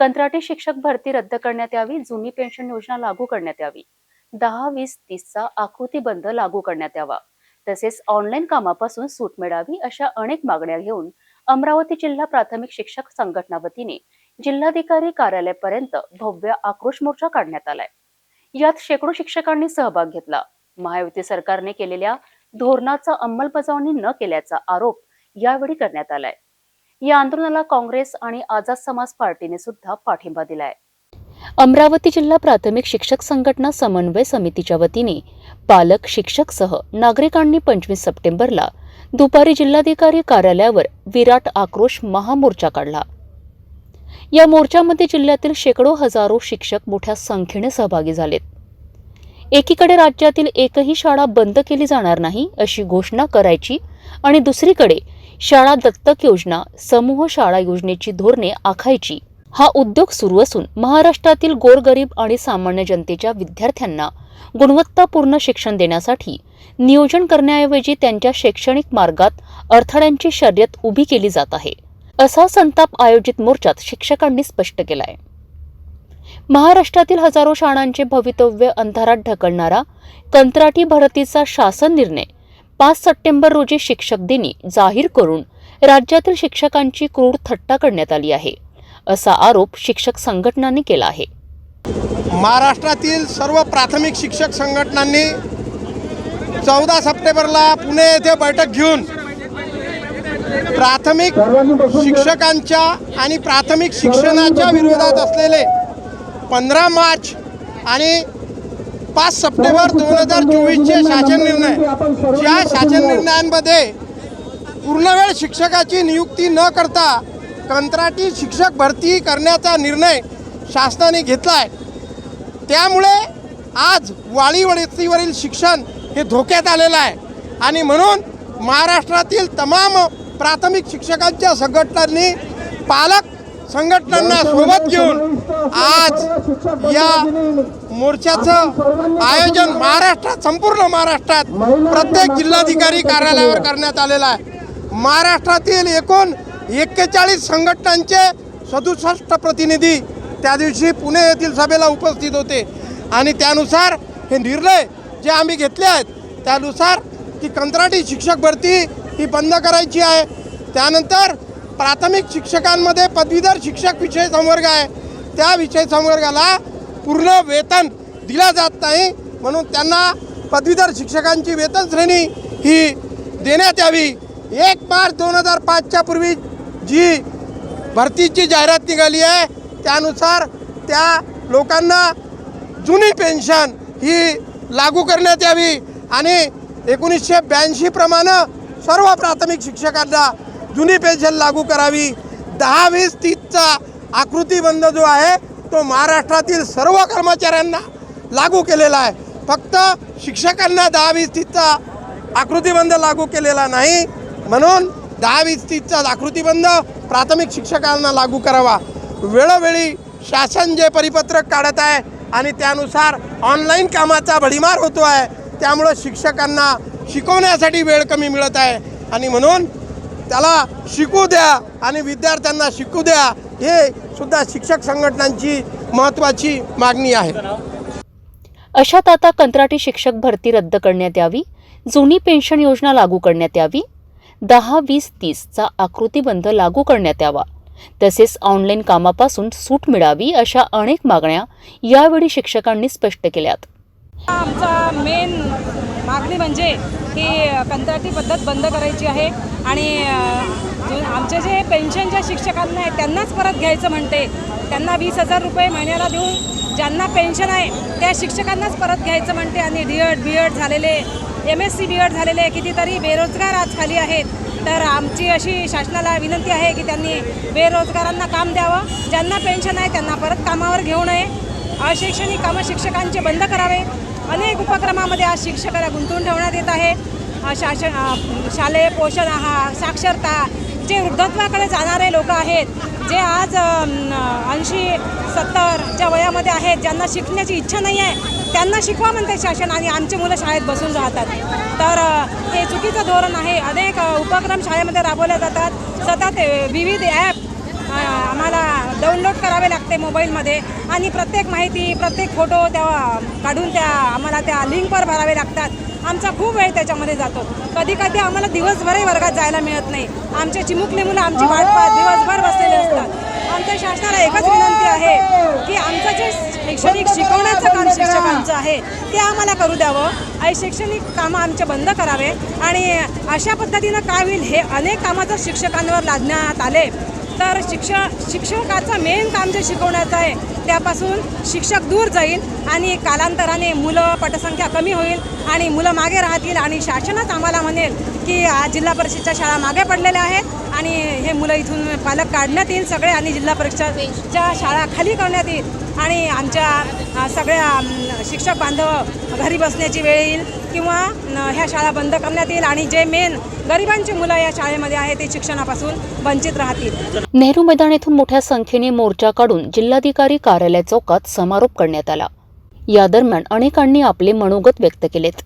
कंत्राटी शिक्षक भरती रद्द करण्यात यावी, जुनी पेन्शन योजना लागू करण्यात यावी, 10-20-30चा आकृतीबंध लागू करण्यात यावा, तसेच ऑनलाईन कामापासून सूट मिळावी अशा अनेक मागण्या घेऊन अमरावती जिल्हा प्राथमिक शिक्षक संघटना वतीने जिल्हाधिकारी कार्यालयापर्यंत भव्य आक्रोश मोर्चा काढण्यात आलाय। यात शेकडो शिक्षकांनी सहभाग घेतला। महायुती सरकारने केलेल्या धोरणाचा अंमलबजावणी न केल्याचा आरोप यावेळी करण्यात आलाय। या आंदोलनाला काँग्रेस आणि आझाद समाज पार्टीने सुद्धा पाठिंबा दिलाय। अमरावती जिल्हा प्राथमिक शिक्षक संघटना समन्वय समितीच्या वतीने पालक शिक्षक सह नागरिकांनी 25 सप्टेंबरला दुपारी जिल्हाधिकारी कार्यालयावर विराट आक्रोश महामोर्चा काढला। या मोर्चामध्ये जिल्ह्यातील शेकडो हजारो शिक्षक मोठ्या संख्येने सहभागी झालेत। एकीकडे राज्यातील एकही शाळा बंद केली जाणार नाही अशी घोषणा करायची आणि दुसरीकडे शाळा दत्तक योजना, समूह शाळा योजनेची धोरणे आखायची हा उद्योग सुरू असून महाराष्ट्रातील गोरगरीब आणि सामान्य जनतेच्या विद्यार्थ्यांना गुणवत्तापूर्ण शिक्षण देण्यासाठी नियोजन करण्याऐवजी त्यांच्या शैक्षणिक मार्गात अडथळ्यांची शर्यत उभी केली जात आहे, असा संताप आयोजित मोर्चात शिक्षकांनी स्पष्ट केलाय। महाराष्ट्रातील हजारो शाळांचे भवितव्य अंधारात ढकलणारा कंत्राटी भरतीचा शासन निर्णय 5 सप्टेंबर रोजी शिक्षक दिनी जाहीर करून राज्यातील शिक्षकांची क्रूर थट्टा करण्यात आली आहे, असा आरोप शिक्षक संघटनांनी केला आहे। महाराष्ट्रातील सर्व प्राथमिक शिक्षक संघटनांनी 14 सप्टेंबरला पुणे येथे बैठक घेऊन प्राथमिक शिक्षकांच्या आणि प्राथमिक शिक्षणाच्या विरोधात असलेले 15 मार्च आणि 5 सप्टेंबर 2024चे शासन निर्णय, ज्या शासन निर्णयांमध्ये पूर्णवेळ शिक्षकाची नियुक्ती न करता कंत्राटी शिक्षक भरती करण्याचा निर्णय शासनाने घेतला आहे, त्यामुळे आज वाळी वस्तीवरील शिक्षण हे धोक्यात आलेलं आहे। आणि म्हणून महाराष्ट्रातील तमाम प्राथमिक शिक्षकांच्या संघटनांनी पालक संघटनांना सोबत घेऊन आज या मोर्चाचं आयोजन महाराष्ट्रात, संपूर्ण महाराष्ट्रात प्रत्येक जिल्हाधिकारी कार्यालयावर करण्यात आलेलं आहे। महाराष्ट्रातील एकूण 41 संघटनांचे 67 प्रतिनिधी त्या दिवशी पुणे येथील सभेला उपस्थित होते आणि त्यानुसार हे निर्णय जे आम्ही घेतले आहेत त्यानुसार की कंत्राटी शिक्षक भरती ही बंद करायची आहे। त्यानंतर प्राथमिक शिक्षकांमध्ये पदवीधर शिक्षक विषय संवर्ग आहे, त्या विषय संवर्गाला पूर्ण वेतन दिला जात नाही, म्हणून त्यांना पदवीधर शिक्षकांची वेतन श्रेणी ही देण्यात यावी। 1 मार्च 2005च्या पूर्वी जी भरतीची जाहिरात निघाली आहे त्यानुसार त्या लोकांना जुनी पेन्शन ही लागू करण्यात यावी आणि 1982 प्रमाणे सर्व प्राथमिक शिक्षकांना जुनी पेन्शन लागू करावी। 10-20-30चा आकृतीबंध जो आहे तो महाराष्ट्रातील सर्व कर्मचाऱ्यांना लागू केलेला आहे, फक्त शिक्षकांना 10-20-30चा आकृतीबंध लागू केलेला नाही, म्हणून 10-20-30चा आकृतीबंध प्राथमिक शिक्षकांना लागू करावा। वेळोवेळी शासन जे परिपत्रक काढत आहे आणि त्यानुसार ऑनलाईन कामाचा भडीमार होतो आहे, त्यामुळे शिक्षकांना शिकवण्यासाठी वेळ कमी मिळत आहे आणि म्हणून त्याला शिकू द्या आणि विद्यार्थ्यांना शिकू द्या, हे सुद्धा शिक्षक संघटनांची महत्त्वाची मागणी आहे। अशात आता कंत्राटी शिक्षक भरती रद्द करण्यात यावी, जुनी पेन्शन योजना लागू करण्यात यावी, 10-20-30चा आकृतीबंध लागू करण्यात यावा, तसेच ऑनलाईन कामापासून सूट मिळावी अशा अनेक मागण्या यावेळी शिक्षकांनी स्पष्ट केल्यात। आमचा मेन मागणी म्हणजे की कंत्राटी पद्धत बंद करायची आहे आणि आमचे जे पेन्शनच्या शिक्षकांना आहे त्यांनाच परत घ्यायचं म्हणते, त्यांना 20,000 रुपये महिन्याला देऊन ज्यांना पेन्शन आहे त्या शिक्षकांनाच परत घ्यायचं म्हणते आणि B.Ed झालेले, MSc B.Ed झालेले कितीतरी बेरोजगार आज खाली आहेत। तर आमची अशी शासनाला विनंती आहे की त्यांनी बेरोजगारांना काम द्यावं, ज्यांना पेन्शन आहे त्यांना परत कामावर घेऊ नये, अशैक्षणिक कामं शिक्षकांचे बंद करावे। अनेक उपक्रमामध्ये आज शिक्षकाला गुंतवून ठेवण्यात येत आहे। शालेय पोषण आहार, साक्षरता, जे वृद्धत्वाकडे जाणारे लोक आहेत, जे आज 80-70च्या वयामध्ये आहेत, ज्यांना शिकण्याची इच्छा नाही आहे त्यांना शिकवा म्हणते शासन आणि आमचे मुलं शाळेत बसून राहतात, तर हे चुकीचं धोरण आहे। अनेक उपक्रम शाळेमध्ये राबवले जातात, सतत विविध ॲप आम्हाला डाउनलोड करावे लागते मोबाईलमध्ये आणि प्रत्येक माहिती प्रत्येक फोटो त्या काढून आम्हाला त्या लिंकवर भरावे लागतात. आमचा खूप वेळ त्याच्यामध्ये जातो. कधी कधी आम्हाला दिवसभरही वर्गात जायला मिळत नाही. आमचे चिमुकले मुलं आमची वाट पाहत दिवसभर बसलेले असतात. आमच्या शासनाला एकच विनंती आहे की आमचं जे शैक्षणिक शिकवण्याचं काम शिक्षकांचं आहे ते आम्हाला करू द्यावं. आणि शैक्षणिक कामं आमचे बंद करावे आणि अशा पद्धतीनं काय होईल हे अनेक कामाचं शिक्षकांवर लादण्यात आले तर शिक्षकाचं मेन काम जे शिकवण्याचं आहे त्यापासून शिक्षक दूर जाईल आणि कालांतराने मुलं पटसंख्या कमी होईल आणि मुलं मागे राहतील आणि शासनच आम्हाला म्हणेल की आज जिल्हा परिषदच्या शाळा मागे पडलेल्या आहेत आणि हे मुलं इथून पालक काढण्यात येईल सगळे आणि जिल्हा परिषदच्या शाळा खाली करण्यात येईल आणि आमच्या सगळ्या शिक्षक बांधव घरी बसण्याची वेळ येईल किंवा ह्या शाळा बंद करण्यात येईल आणि जे मेन गरिबांची मुलं या शाळेमध्ये आहेत ते शिक्षणापासून वंचित राहतील. नेहरू मैदान येथून मोठ्या संख्येने मोर्चा काढून जिल्हाधिकारी कार्यालय चौकात समारोप करण्यात आला. या दरम्यान अनेकांनी आपले मनोगत व्यक्त केलेत.